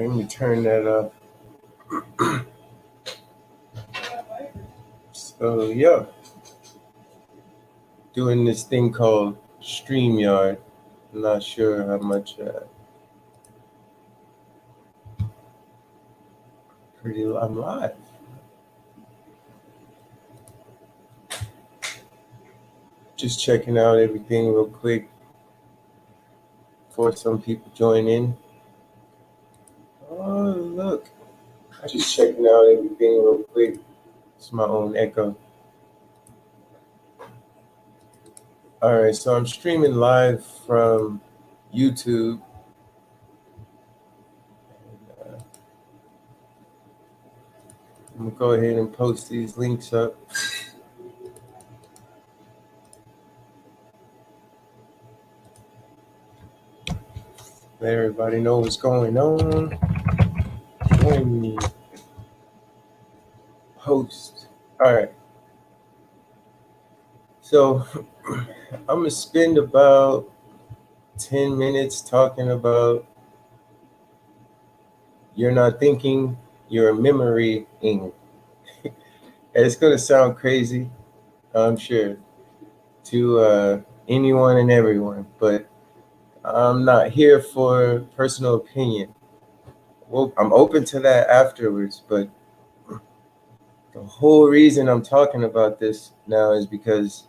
Let me turn that up. So yeah, doing this thing called StreamYard. I'm not sure how much. I'm live. Just checking out everything real quick before some people join in. Oh look, just checking out everything real quick. It's my own echo. All right, so I'm streaming live from YouTube. I'm gonna go ahead and post these links up. Let everybody know what's going on. Join me. Post. All right. So I'm gonna spend about 10 minutes talking about you're not thinking, you're memorying. It's gonna sound crazy, I'm sure, to anyone and everyone, but I'm not here for personal opinion. Well, I'm open to that afterwards, but the whole reason I'm talking about this now is because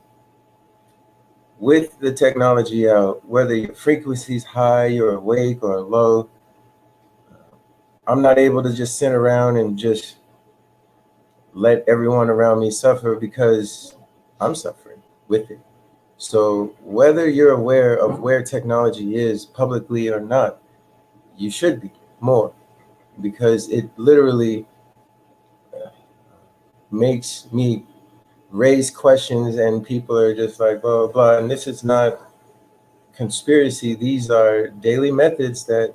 with the technology out, whether your frequency's high, you're awake or low, I'm not able to just sit around and just let everyone around me suffer because I'm suffering with it. So whether you're aware of where technology is publicly or not, you should be more, because it literally makes me raise questions and people are just like, blah, blah, blah. And this is not conspiracy. These are daily methods that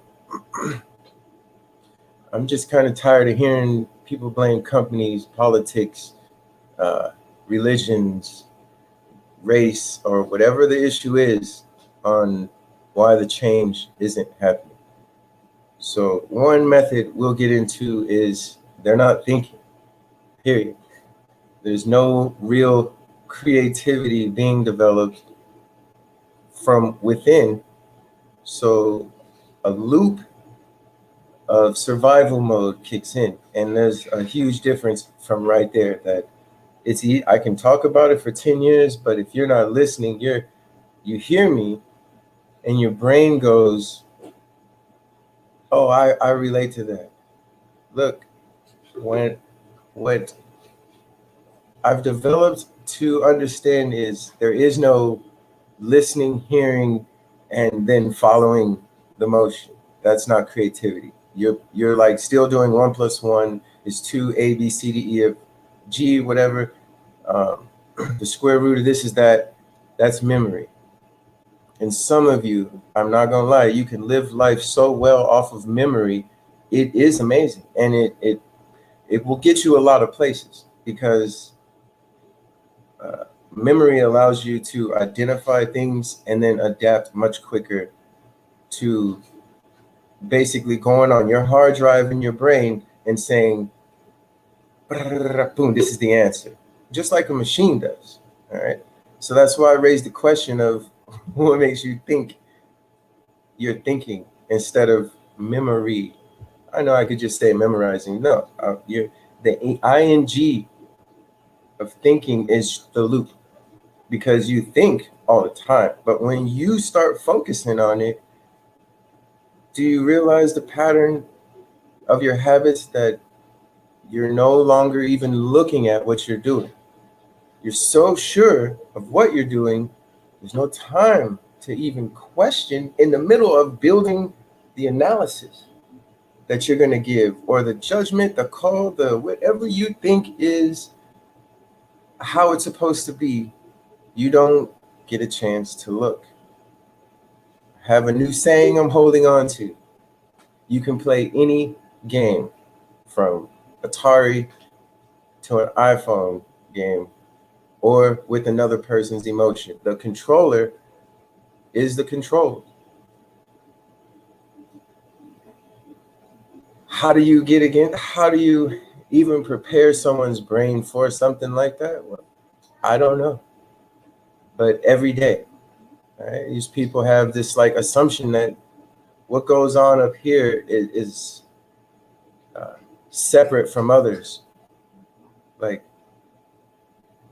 I'm just kind of tired of hearing people blame companies, politics, religions, race, or whatever the issue is on why the change isn't happening. So one method we'll get into is they're not thinking, period. There's no real creativity being developed from within. So a loop of survival mode kicks in, and there's a huge difference from right there that I can talk about it for 10 years, but if you're not listening, you hear me and your brain goes, oh, I relate to that. Look, what I've developed to understand is there is no listening, hearing, and then following the motion. That's not creativity. You're like still doing 1 + 1 is 2, A, B, C, D, E, F, G, whatever. The square root of this is that. That's memory. And some of you, I'm not gonna lie, you can live life so well off of memory. It is amazing, and it will get you a lot of places because memory allows you to identify things and then adapt much quicker to basically going on your hard drive in your brain and saying, boom, this is the answer, just like a machine does. All right. So that's why I raised the question of what makes you think you're thinking instead of memory. I know I could just say memorizing. No, the ing of thinking is the loop, because you think all the time. But when you start focusing on it, do you realize the pattern of your habits that you're no longer even looking at what you're doing? You're so sure of what you're doing, there's no time to even question in the middle of building the analysis that you're going to give, or the judgment, the call, the whatever you think is how it's supposed to be. You don't get a chance to look. I have a new saying I'm holding on to. You can play any game from Atari to an iPhone game or with another person's emotion. The controller is the control. how do you get again? How do you even prepare someone's brain for something like that? Well, I don't know. But every day, right, these people have this like assumption that what goes on up here is separate from others. Like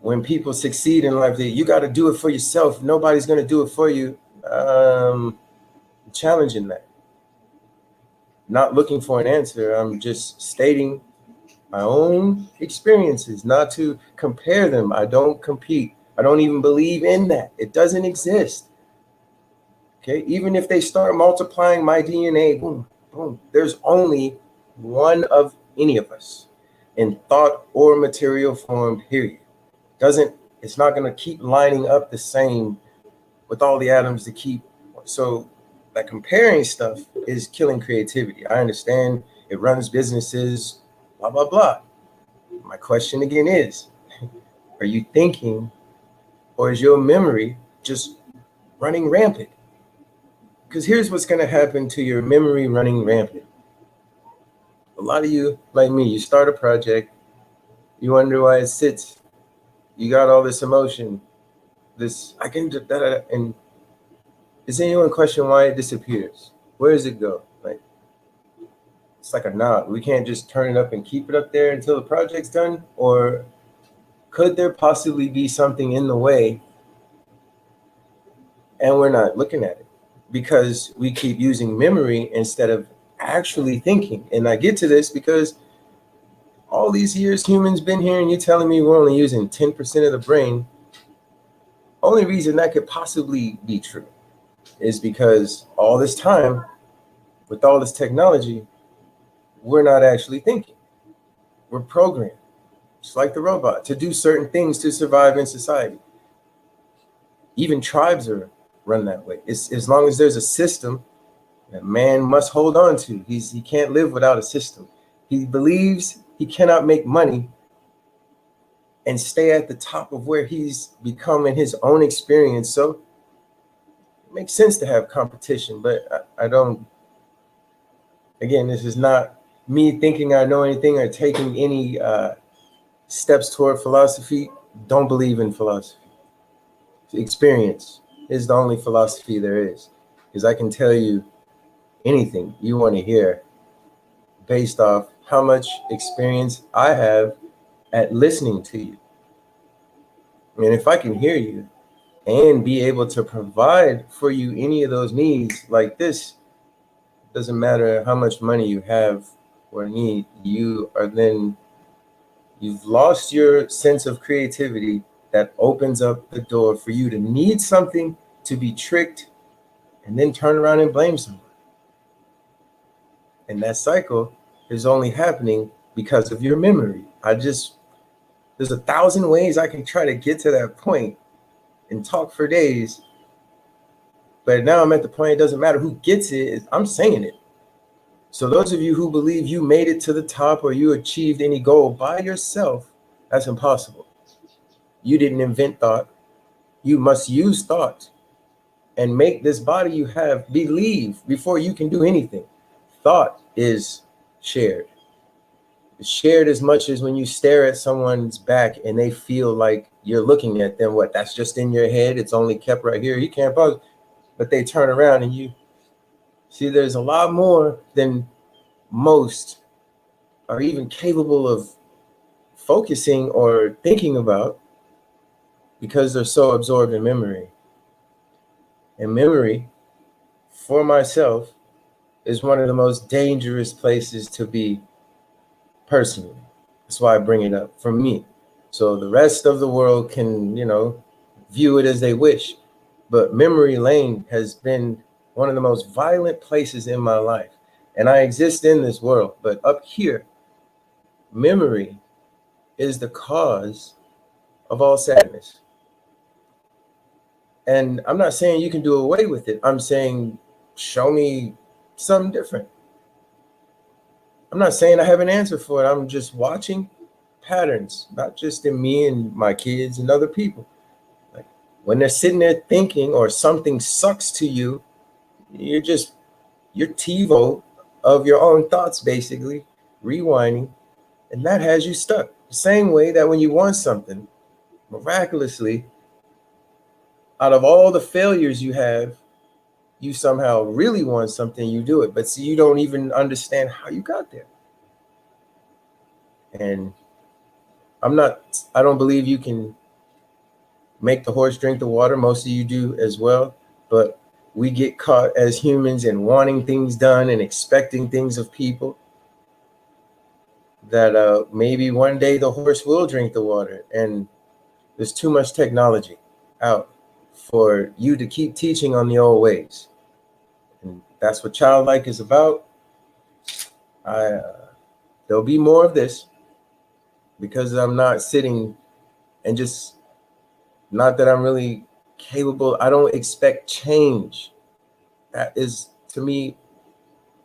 when people succeed in life, you got to do it for yourself. Nobody's going to do it for you. Challenging that. Not looking for an answer. I'm just stating my own experiences, not to compare them. I don't compete. I don't even believe in that. It doesn't exist. Okay, even if they start multiplying my DNA, boom, boom, there's only one of any of us in thought or material form, period. It's not going to keep lining up the same with all the atoms to keep. So that comparing stuff is killing creativity. I understand it runs businesses, blah, blah, blah. My question again is, are you thinking, or is your memory just running rampant? Because here's what's going to happen to your memory running rampant. A lot of you, like me, you start a project, you wonder why it sits. You got all this emotion, this, I can do that, and does anyone question why it disappears? Where does it go? Like, it's like a knob. We can't just turn it up and keep it up there until the project's done? Or could there possibly be something in the way and we're not looking at it because we keep using memory instead of actually thinking? And I get to this because all these years humans been here and you're telling me we're only using 10% of the brain. Only reason that could possibly be true is because all this time with all this technology, we're not actually thinking. We're programmed, just like the robot, to do certain things to survive in society. Even tribes are run that way. It's, as long as there's a system that man must hold on to, he can't live without a system. He believes he cannot make money and stay at the top of where he's become in his own experience. So it makes sense to have competition, but I don't, again, this is not me thinking I know anything or taking any steps toward philosophy. Don't believe in philosophy. Experience is the only philosophy there is, because I can tell you anything you want to hear based off how much experience I have at listening to you. I mean, if I can hear you and be able to provide for you any of those needs like this, doesn't matter how much money you have or need, you've lost your sense of creativity that opens up the door for you to need something, to be tricked, and then turn around and blame someone. And that cycle is only happening because of your memory. There's 1,000 ways I can try to get to that point and talk for days. But now I'm at the point, it doesn't matter who gets it, I'm saying it. So those of you who believe you made it to the top or you achieved any goal by yourself, that's impossible. You didn't invent thought. You must use thought and make this body you have believe before you can do anything. Thought is shared. It's shared as much as when you stare at someone's back and they feel like you're looking at them. What, that's just in your head. It's only kept right here. You can't pause. But they turn around and you see there's a lot more than most are even capable of focusing or thinking about because they're so absorbed in memory. And memory, for myself, is one of the most dangerous places to be personally. That's why I bring it up for me. So the rest of the world can, view it as they wish. But memory lane has been one of the most violent places in my life. And I exist in this world, but up here, memory is the cause of all sadness. And I'm not saying you can do away with it. I'm saying, show me something different. I'm not saying I have an answer for it. I'm just watching patterns, not just in me and my kids and other people. Like when they're sitting there thinking or something sucks to you, you're TiVo of your own thoughts, basically, rewinding, and that has you stuck. The same way that when you want something, miraculously, out of all the failures you have, you somehow really want something, you do it. But see, you don't even understand how you got there. And I don't believe you can make the horse drink the water. Most of you do as well. But we get caught as humans in wanting things done and expecting things of people, that maybe one day the horse will drink the water. And there's too much technology out for you to keep teaching on the old ways. And that's what Childlike is about. There'll be more of this, because I'm not sitting and just, not that I'm really capable. I don't expect change. That is, to me,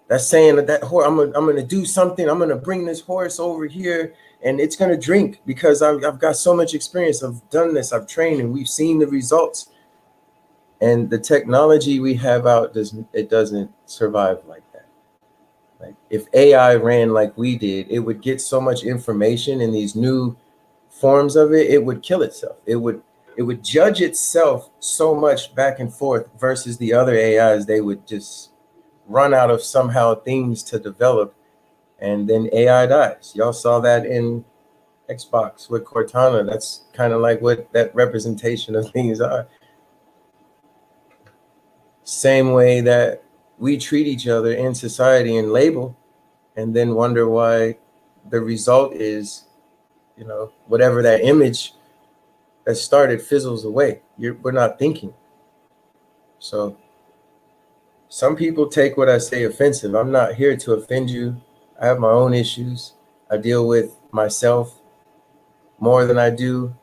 that's saying that horse, I'm gonna do something. I'm gonna bring this horse over here and it's gonna drink, because I've got so much experience. I've done this. I've trained, and we've seen the results. And the technology we have out doesn't survive like that. Like, if AI ran like we did, it would get so much information in these new forms of it, it would kill itself. It would judge itself so much back and forth, versus the other AIs. They would just run out of somehow things to develop, and then AI dies. Y'all saw that in Xbox with Cortana. That's kind of like what that representation of things are. Same way that we treat each other in society and label, and then wonder why the result is, whatever that image that started fizzles away. We're not thinking. So some people take what I say offensive. I'm not here to offend you. I have my own issues. I deal with myself more than I do.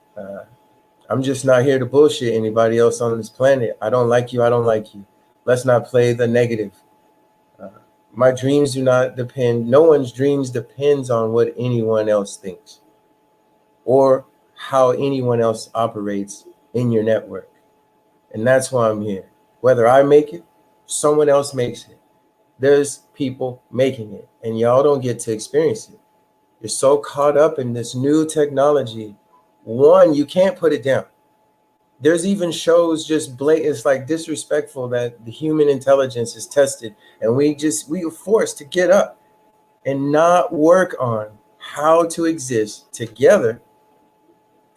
I'm just not here to bullshit anybody else on this planet. I don't like you. I don't like you. Let's not play the negative. My dreams do not depend. No one's dreams depends on what anyone else thinks or how anyone else operates in your network. And that's why I'm here. Whether I make it, someone else makes it. There's people making it, and y'all don't get to experience it. You're so caught up in this new technology. One, you can't put it down. There's even shows just blatant. It's like disrespectful that the human intelligence is tested, and we are forced to get up and not work on how to exist together.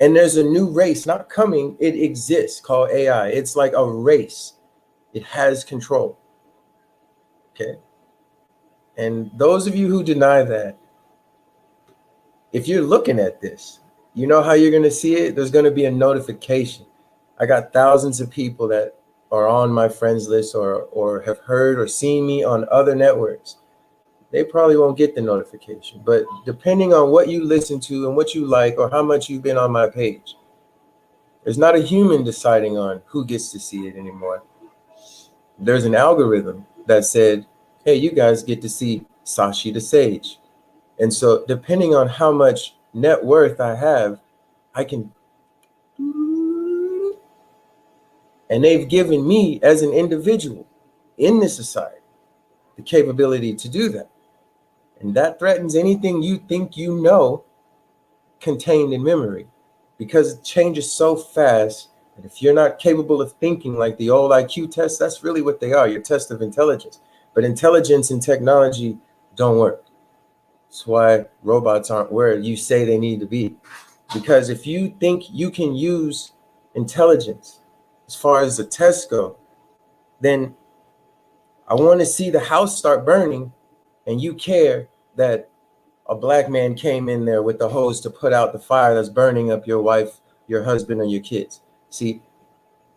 And there's a new race not coming. It exists, called AI. It's like a race. It has control. Okay. And those of you who deny that, if you're looking at this, you know how you're going to see it? There's going to be a notification. I got thousands of people that are on my friends list or have heard or seen me on other networks. They probably won't get the notification. But depending on what you listen to and what you like, or how much you've been on my page, there's not a human deciding on who gets to see it anymore. There's an algorithm that said, hey, you guys get to see Sashi the Sage. And so depending on how much net worth I have, I can, and they've given me as an individual in this society the capability to do that. And that threatens anything you think you know contained in memory, because it changes so fast that if you're not capable of thinking, like the old IQ tests, that's really what they are, your test of intelligence. But intelligence and technology don't work. That's why robots aren't where you say they need to be. Because if you think you can use intelligence as far as the tests go, then I want to see the house start burning and you care that a black man came in there with the hose to put out the fire that's burning up your wife, your husband, or your kids. See,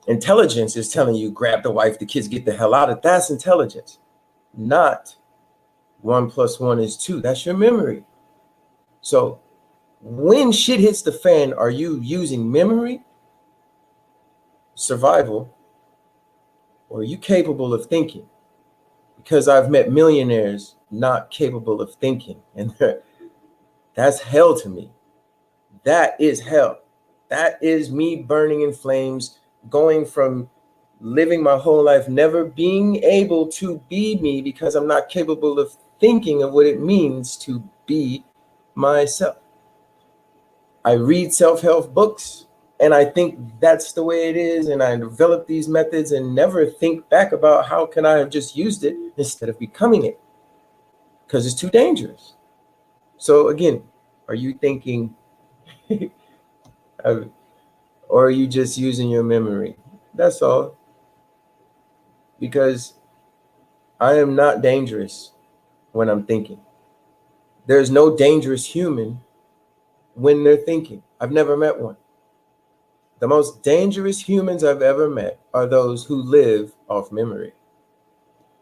intelligence is telling you, grab the wife, the kids, get the hell out of it. That's intelligence, not 1 + 1 is 2. That's your memory. So when shit hits the fan, are you using memory, survival, or are you capable of thinking? Because I've met millionaires not capable of thinking, and that's hell to me. That is hell. That is me burning in flames, going from living my whole life never being able to be me because I'm not capable of thinking of what it means to be myself. I read self-help books and I think that's the way it is. And I develop these methods and never think back about how can I have just used it instead of becoming it, because it's too dangerous. So again, are you thinking or are you just using your memory? That's all. Because I am not dangerous when I'm thinking. There's no dangerous human when they're thinking. I've never met one. The most dangerous humans I've ever met are those who live off memory.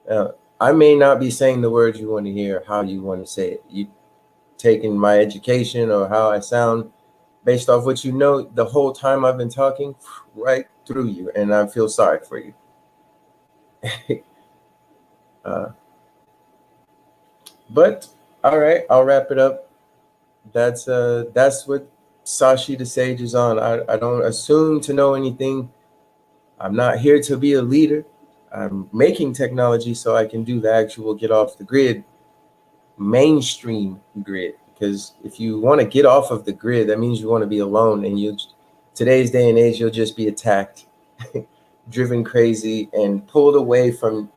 Now, I may not be saying the words you want to hear, how you want to say it. You taking my education or how I sound based off what you know the whole time I've been talking right through you, and I feel sorry for you. But all right, I'll wrap it up. That's what Sashi the Sage is on. I don't assume to know anything. I'm not here to be a leader. I'm making technology so I can do the actual get off the grid, mainstream grid. Because if you want to get off of the grid, that means you want to be alone, and you today's day and age, you'll just be attacked, driven crazy, and pulled away from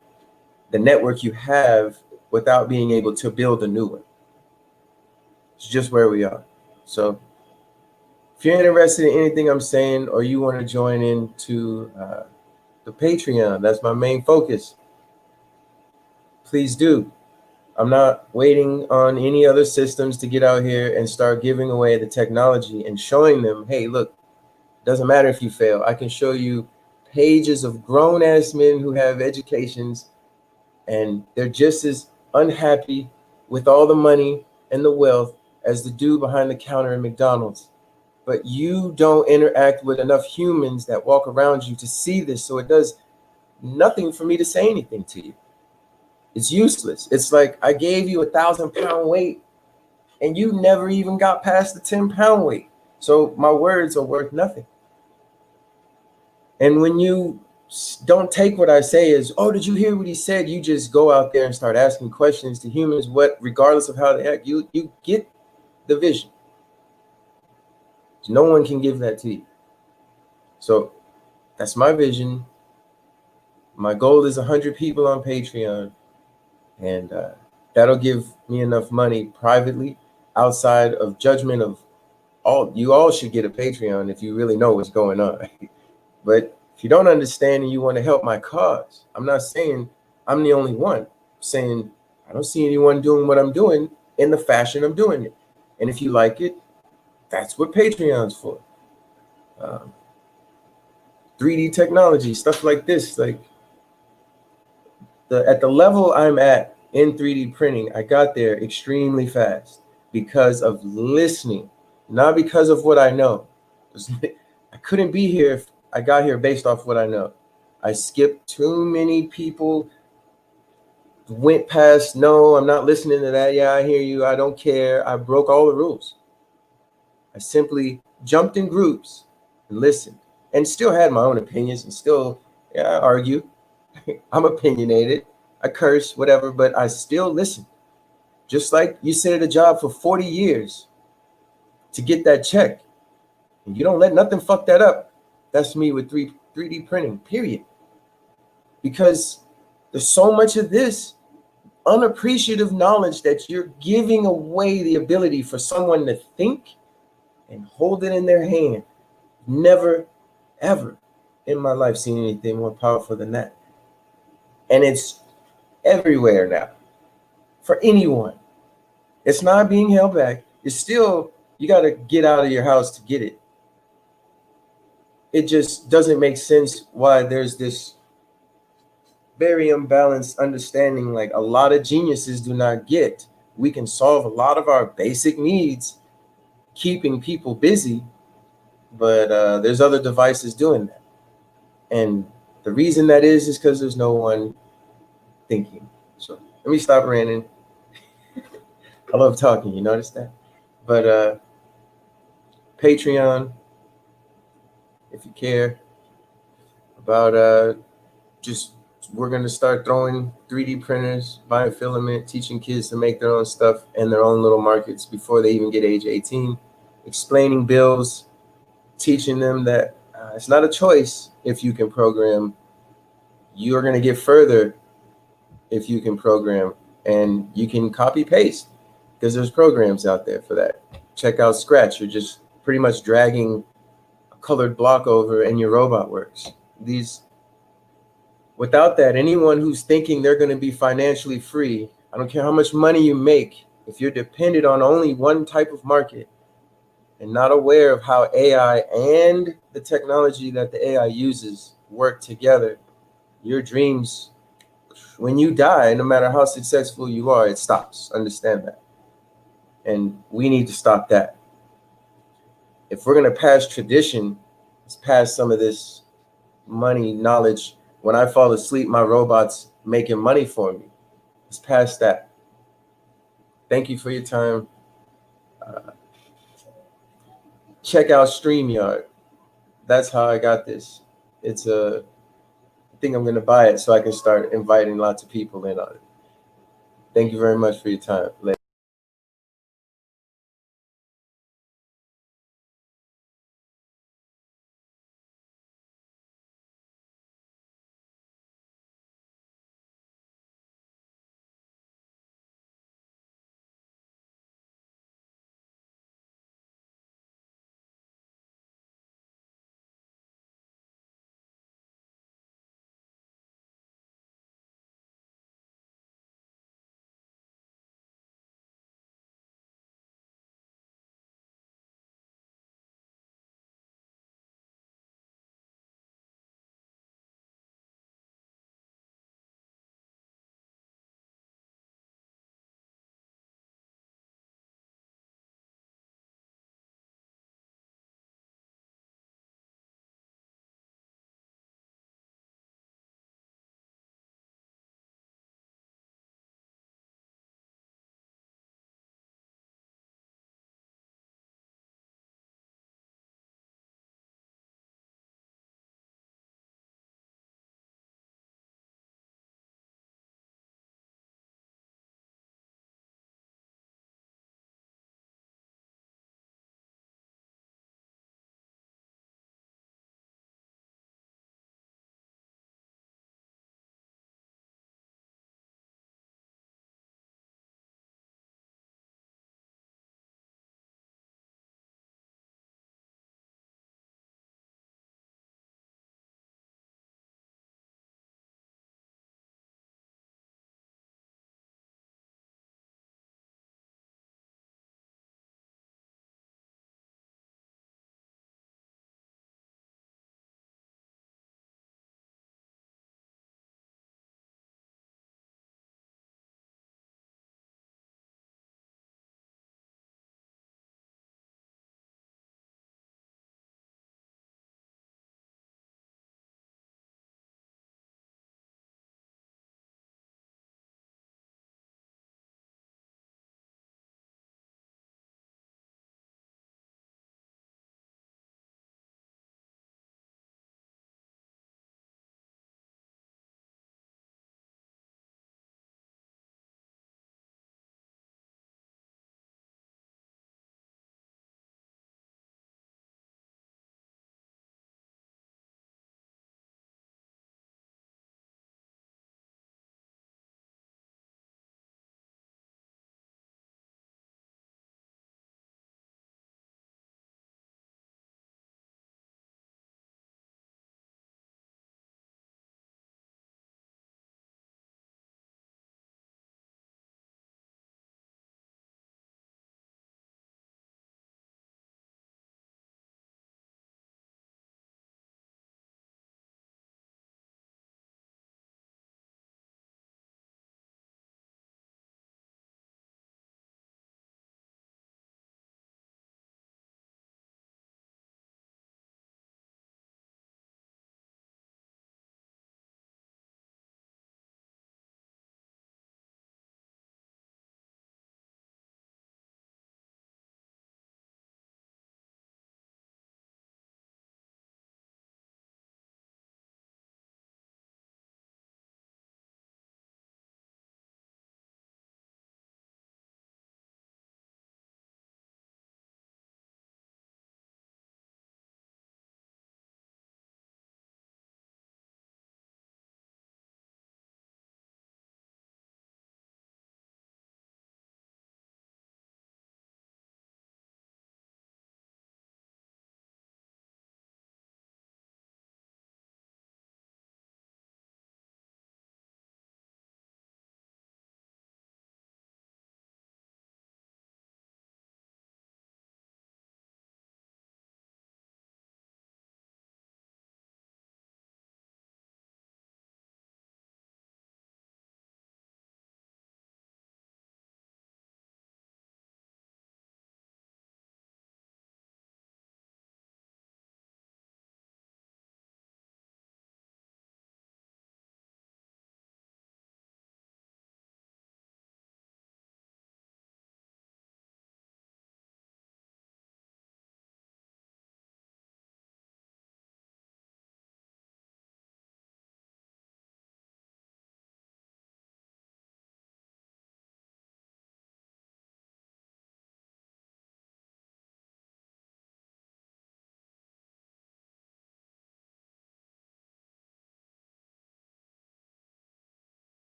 the network you have without being able to build a new one. It's just where we are. So if you're interested in anything I'm saying, or you want to join into the Patreon, that's my main focus, please do. I'm not waiting on any other systems to get out here and start giving away the technology and showing them, hey, look, doesn't matter if you fail. I can show you pages of grown-ass men who have educations, and they're just as unhappy with all the money and the wealth as the dude behind the counter in McDonald's. But you don't interact with enough humans that walk around you to see this, so it does nothing for me to say anything to you. It's useless. It's like I gave you 1,000-pound weight and you never even got past the 10-pound weight. So my words are worth nothing. And when you don't take what I say as, oh, did you hear what he said? You just go out there and start asking questions to humans, regardless of how they act, you get the vision. No one can give that to you. So that's my vision. My goal is 100 people on Patreon, and that'll give me enough money privately, outside of judgment of all. You all should get a Patreon if you really know what's going on. But if you don't understand and you want to help my cause, I'm not saying I'm the only one. I'm saying I don't see anyone doing what I'm doing in the fashion I'm doing it. And if you like it, that's what Patreon's for. 3D technology, stuff like this. Like at the level I'm at in 3D printing, I got there extremely fast because of listening, not because of what I know. I couldn't be here if I got here based off what I know. I skipped too many people, went past, no, I'm not listening to that. Yeah, I hear you. I don't care. I broke all the rules. I simply jumped in groups and listened, and still had my own opinions, and still, yeah, I argue. I'm opinionated. I curse, whatever, but I still listen. Just like you sit at a job for 40 years to get that check, and you don't let nothing fuck that up. That's me with 3D printing, period. Because there's so much of this unappreciative knowledge that you're giving away the ability for someone to think and hold it in their hand. Never, ever in my life seen anything more powerful than that. And it's everywhere now for anyone. It's not being held back. It's still, you got to get out of your house to get it. It just doesn't make sense why there's this very unbalanced understanding. Like a lot of geniuses do not get. We can solve a lot of our basic needs keeping people busy, but there's other devices doing that. And the reason that is because there's no one thinking. So let me stop ranting. I love talking, you notice that? But Patreon, if you care about just We're going to start throwing 3D printers, buying filament, teaching kids to make their own stuff in their own little markets before they even get age 18, explaining bills, teaching them that it's not a choice if you can program. You're going to get further if you can program, and you can copy paste because there's programs out there for that. Check out Scratch. You're just pretty much dragging a colored block over and your robot works. Without that, anyone who's thinking they're going to be financially free, I don't care how much money you make, if you're dependent on only one type of market and not aware of how AI and the technology that the AI uses work together, your dreams, when you die, no matter how successful you are, it stops. Understand that. And we need to stop that. If we're going to pass tradition, let's pass some of this money knowledge. When I fall asleep, my robot's making money for me. Let's pass that. Thank you for your time. Check out StreamYard. That's how I got this. I think I'm going to buy it so I can start inviting lots of people in on it. Thank you very much for your time. Later.